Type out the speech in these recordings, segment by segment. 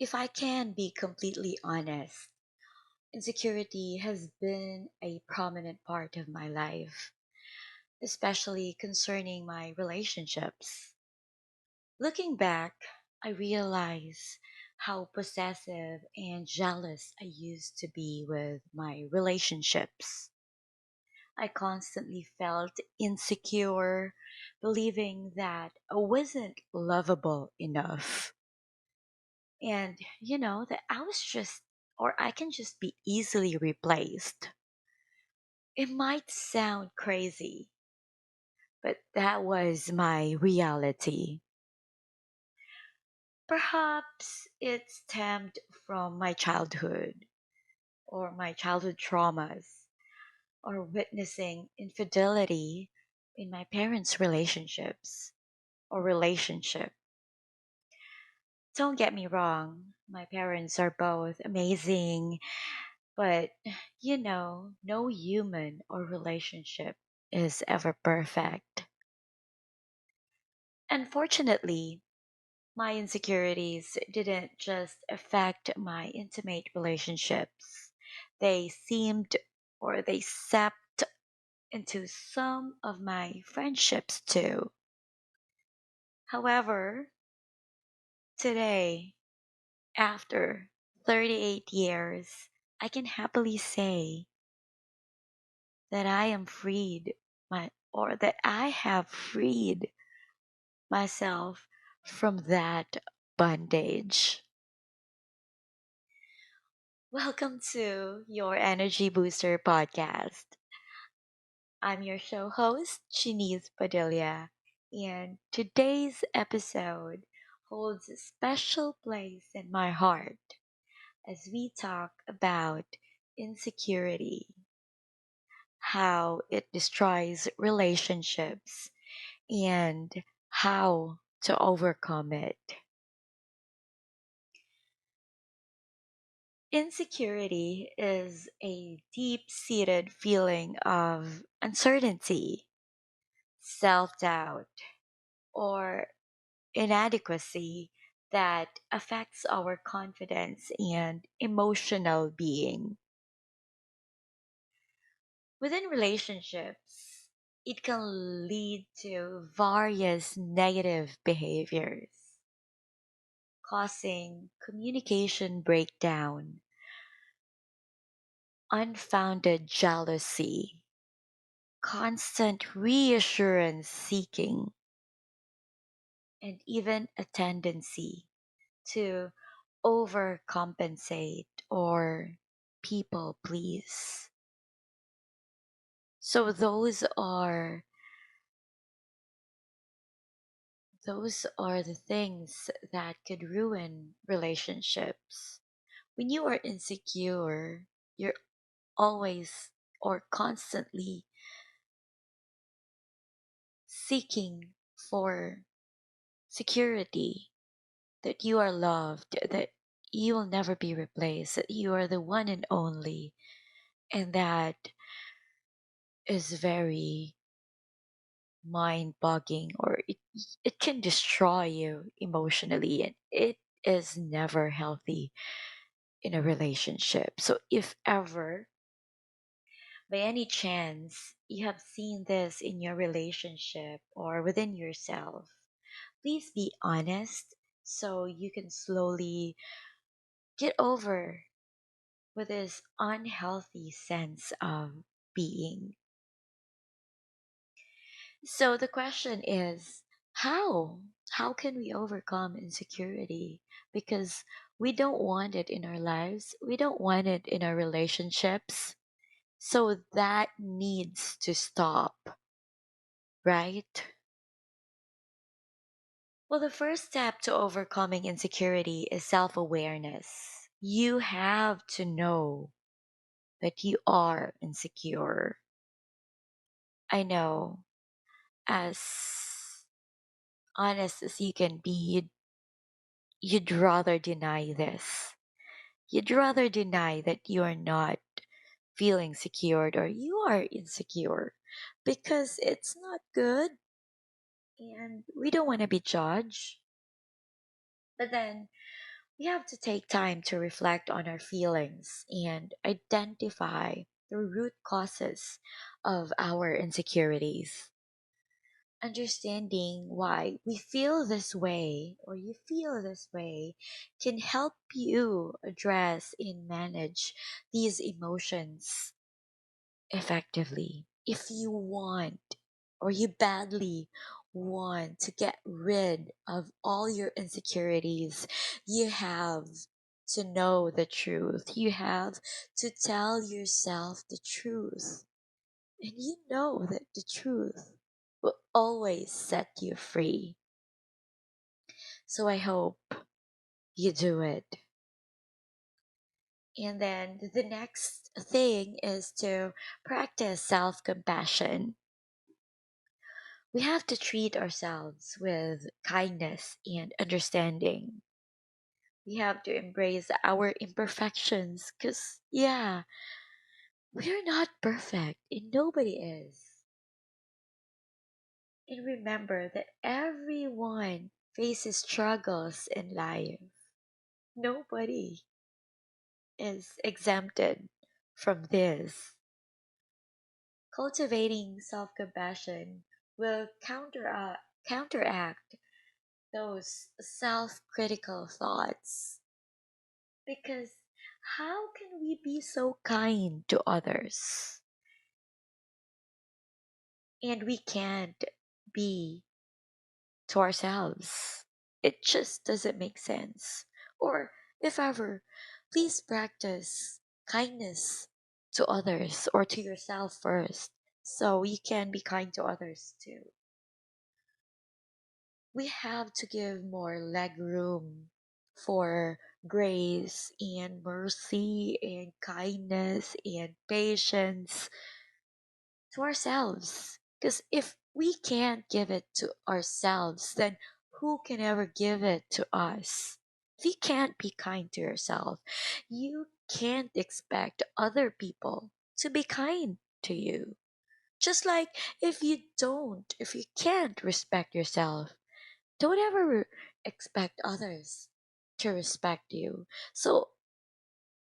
If I can be completely honest, insecurity has been a prominent part of my life, especially concerning my relationships. Looking back, I realize how possessive and jealous I used to be with my relationships. I constantly felt insecure, believing that I wasn't lovable enough. And, that I was just, or I can just be easily replaced. It might sound crazy, but that was my reality. Perhaps it stemmed from my childhood or my childhood traumas or witnessing infidelity in my parents' relationships or relationship. Don't get me wrong, my parents are both amazing, but no human or relationship is ever perfect. Unfortunately, my insecurities didn't just affect my intimate relationships. They seemed or they seeped into some of my friendships too. However, today, after 38 years, I can happily say that I am freed or that I have freed myself from that bondage. Welcome to your Energy Booster podcast. I'm your show host, Jeanith Padilla, and today's episode holds a special place in my heart as we talk about insecurity, how it destroys relationships, and how to overcome it. Insecurity is a deep seated feeling of uncertainty, self doubt, or inadequacy that affects our confidence and emotional being. Within relationships, it can lead to various negative behaviors, causing communication breakdown, unfounded jealousy, constant reassurance seeking, and even a tendency to overcompensate or people please. So those are the things that could ruin relationships. When you are insecure, you're always or constantly seeking for security, that you are loved, that you will never be replaced, that you are the one and only, and that is very mind boggling or it can destroy you emotionally, and it is never healthy in a relationship. So if ever by any chance you have seen this in your relationship or within yourself, please be honest so you can slowly get over with this unhealthy sense of being. So the question is, how? How can we overcome insecurity? Because we don't want it in our lives, we don't want it in our relationships. So that needs to stop, right? Well, the first step to overcoming insecurity is self awareness. You have to know that you are insecure. I know, as honest as you can be, you'd rather deny this. You'd rather deny that you're not feeling secured or you are insecure because it's not good and we don't want to be judged. But then We have to take time to reflect on our feelings and identify the root causes of our insecurities. Understanding why we feel this way or you feel this way can help you address and manage these emotions effectively. If you want or you badly want to get rid of all your insecurities, you have to know the truth. You have to tell yourself the truth. And you know that the truth will always set you free. So I hope you do it. And then the next thing is to practice self compassion. We have to treat ourselves with kindness and understanding. We have to embrace our imperfections because, yeah, we're not perfect and nobody is. And remember that everyone faces struggles in life. Nobody is exempted from this. Cultivating self compassion will counteract those self critical thoughts. Because how can we be so kind to others and we can't be to ourselves? It just doesn't make sense. Or if ever, please practice kindness to others or to yourself first so you can be kind to others too. We have to give more leg room for grace and mercy and kindness and patience to ourselves. Because if we can't give it to ourselves, then who can ever give it to us? If you can't be kind to yourself, you can't expect other people to be kind to you. Just like if you can't respect yourself, don't ever expect others to respect you. So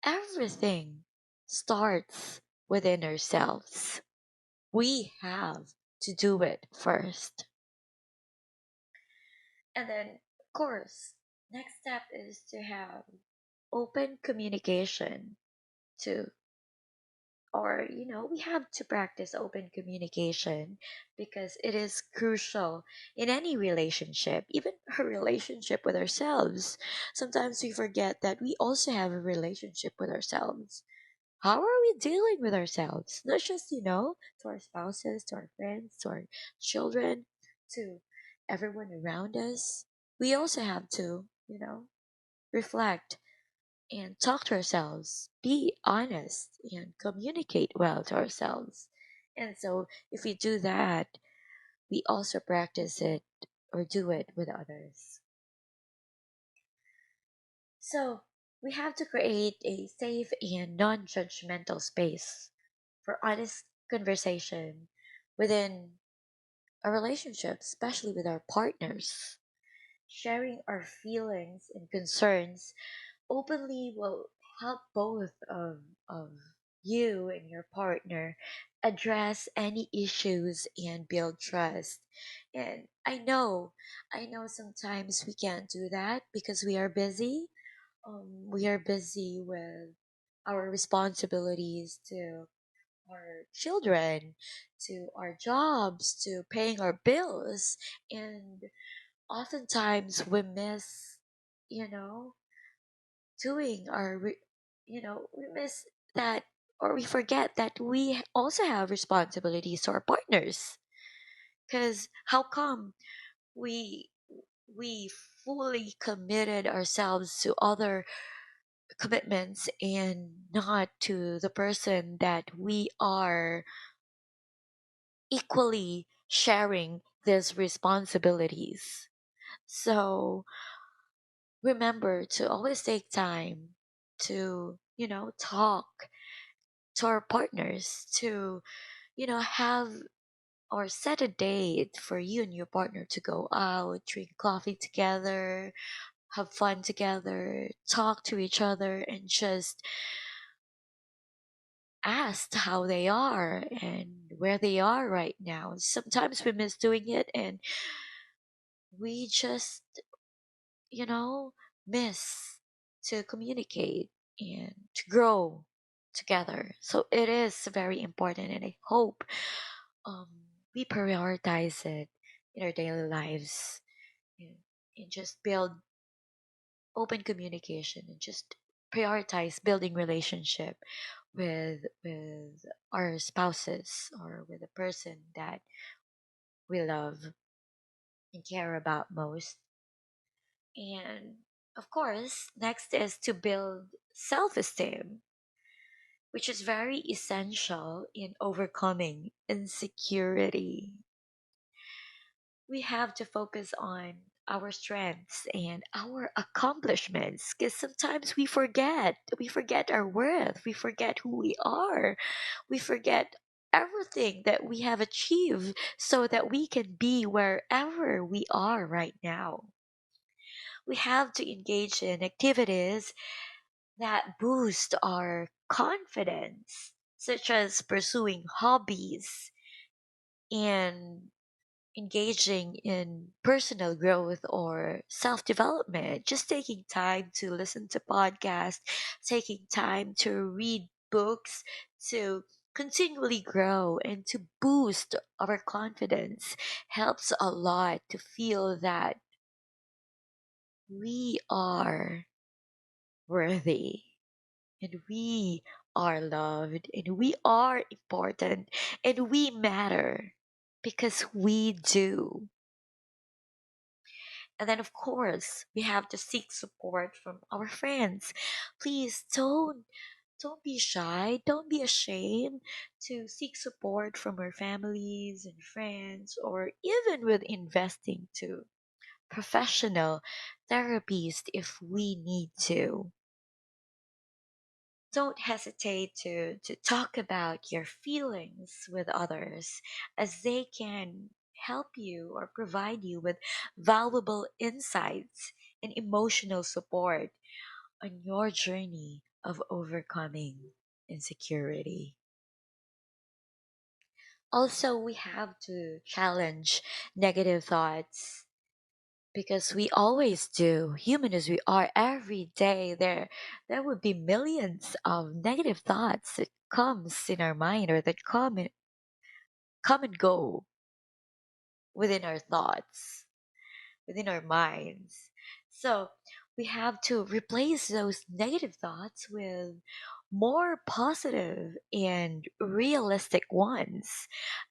everything starts within ourselves. We have to do it first. And then, of course, next step is to have open communication to, or, we have to practice open communication because it is crucial in any relationship, even a relationship with ourselves. Sometimes we forget that we also have a relationship with ourselves. How are we dealing with ourselves? Not just, to our spouses, to our friends, to our children, to everyone around us. We also have to, reflect and talk to ourselves, be honest, and communicate well to ourselves. And so, if we do that, we also practice it or do it with others. So, we have to create a safe and non judgmental space for honest conversation within a relationship, especially with our partners. Sharing our feelings and concerns openly will help both of you and your partner address any issues and build trust. And I know sometimes we can't do that because we are busy. We are busy with our responsibilities to our children, to our jobs, to paying our bills. And oftentimes we miss, you know, doing we miss that or we forget that we also have responsibilities to our partners. Because how come we we fully committed ourselves to other commitments and not to the person that we are equally sharing these responsibilities. So remember to always take time to, talk to our partners, to, have or set a date for you and your partner to go out, drink coffee together, have fun together, talk to each other, and just ask how they are and where they are right now. Sometimes we miss doing it, and we just, you know, miss to communicate and to grow together. So it is very important, and I hope um, we prioritize it in our daily lives, and, and just build open communication, and just prioritize building relationship with our spouses or with the person that we love and care about most. And of course, next is to build self-esteem, which is very essential in overcoming insecurity. We have to focus on our strengths and our accomplishments, because sometimes we forget our worth, we forget who we are, we forget everything that we have achieved so that we can be wherever we are right now. We have to engage in activities that boost our confidence, such as pursuing hobbies and engaging in personal growth or self development, just taking time to listen to podcasts, taking time to read books, to continually grow and to boost our confidence helps a lot to feel that we are worthy and we are loved and we are important and we matter because we do. And then, of course, we have to seek support from our friends. Please don't be shy. Don't be ashamed to seek support from our families and friends, or even with investing to professional therapists if we need to. Don't hesitate to talk about your feelings with others, as they can help you or provide you with valuable insights and emotional support on your journey of overcoming insecurity. Also, we have to challenge negative thoughts, because we always do. Human as we are, every day there would be millions of negative thoughts that comes in our mind, or that come and go within our thoughts, within our minds. So we have to replace those negative thoughts with more positive and realistic ones.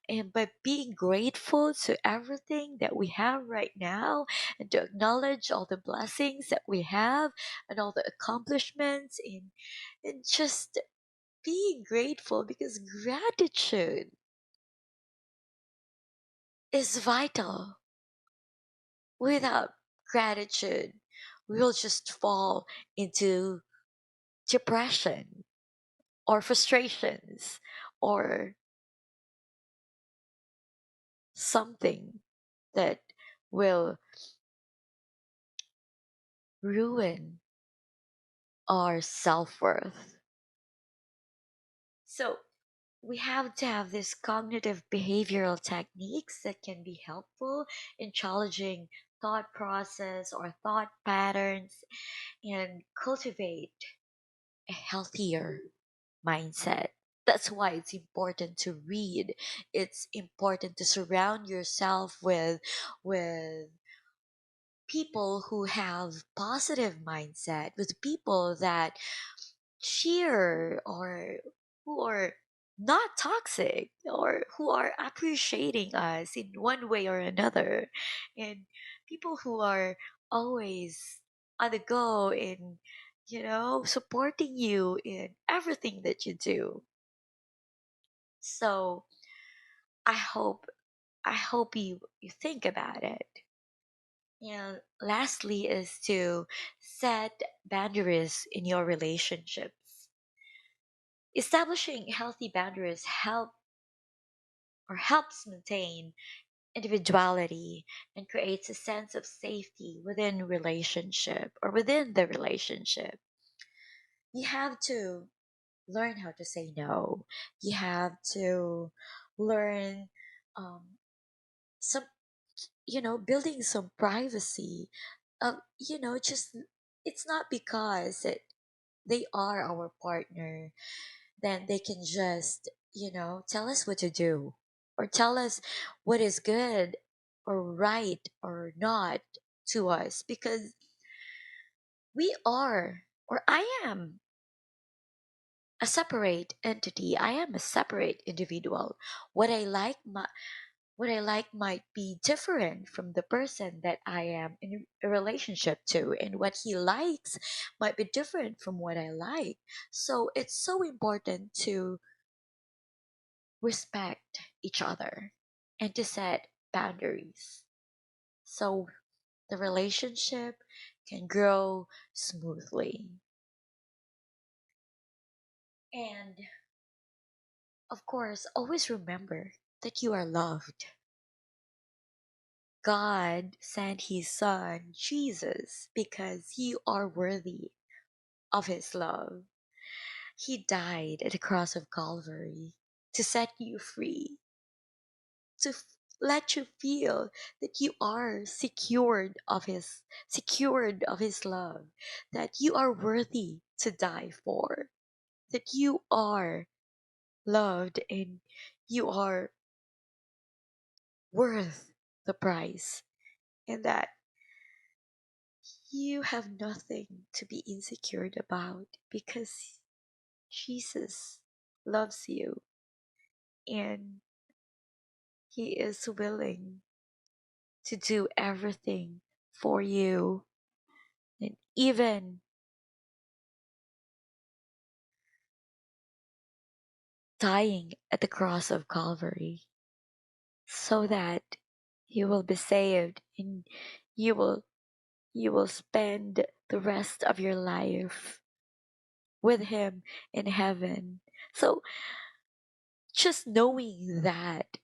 And by being grateful to everything that we have right now, and to acknowledge all the blessings that we have and all the accomplishments, and just being grateful, because gratitude is vital. Without gratitude, we will just fall into depression or frustrations or something that will ruin our self worth. So, we have to have these cognitive behavioral techniques that can be helpful in challenging thought process or thought patterns, and cultivate a healthier mindset. That's why it's important to read. It's important to surround yourself with people who have positive mindset, with people that cheer, or who are not toxic, or who are appreciating us in one way or another, and people who are always on the go in, supporting you in everything that you do. So i hope I hope you think about it. And lastly is to set boundaries in your relationships. Establishing healthy boundaries helps maintain individuality and creates a sense of safety within relationship or within the relationship. You have to learn how to say no. You have to learn some, building some privacy. Just it's not because that they are our partner, then they can just, tell us what to do or tell us what is good or right or not to us, because we are, or I am, a separate entity. I am a separate individual. What I like, what I like might be different from the person that I am in a relationship to, and what he likes might be different from what I like. So it's so important to respect each other and to set boundaries so the relationship can grow smoothly. And of course, always remember that you are loved. God sent his son, Jesus, because you are worthy of his love. He died at the cross of Calvary to set you free, to let you feel that you are secured of his love, that you are worthy to die for, that you are loved and you are worth the price, and that you have nothing to be insecure about because Jesus loves you and he is willing to do everything for you, and even dying at the cross of Calvary so that you will be saved and you will you will spend the rest of your life with him in heaven. So just knowing that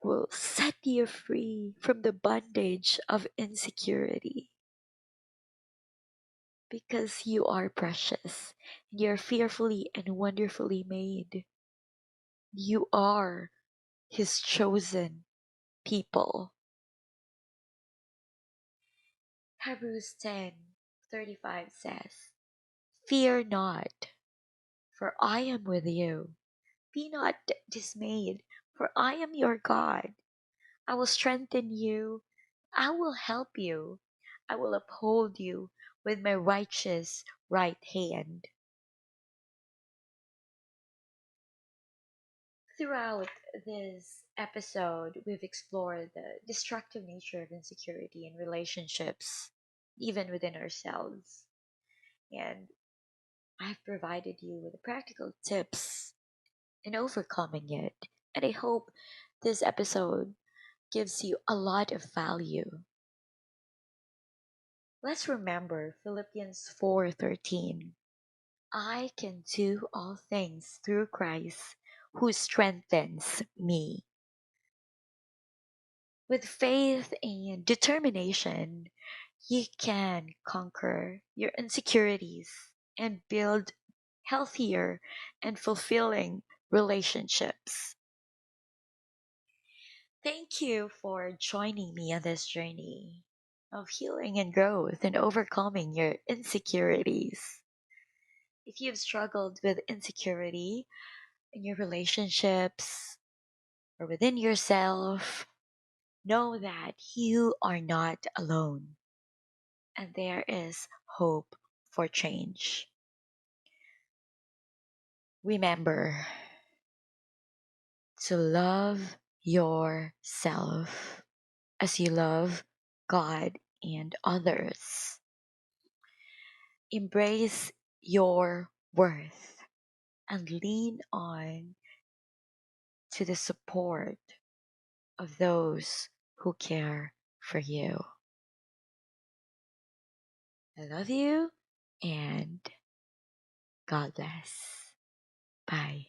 will set you free from the bondage of insecurity, because you are precious. You're fearfully and wonderfully made. You are his chosen people. Hebrews 10:35 says, "Fear not, for I am with you. Be not dismayed, for I am your God. I will strengthen you. I will help you. I will uphold you with my righteous right hand." Throughout this episode, we've explored the destructive nature of insecurity in relationships, even within ourselves. And I've provided you with practical tips in overcoming it. And I hope this episode gives you a lot of value. Let's remember Philippians 4:13. I can do all things through Christ who strengthens me. With faith and determination, you can conquer your insecurities and build healthier and fulfilling relationships. Thank you for joining me on this journey of healing and growth and overcoming your insecurities. If you've struggled with insecurity in your relationships or within yourself, know that you are not alone and there is hope for change. Remember to love yourself as you love God and others. Embrace your worth and lean on to the support of those who care for you. I love you and God bless. Bye.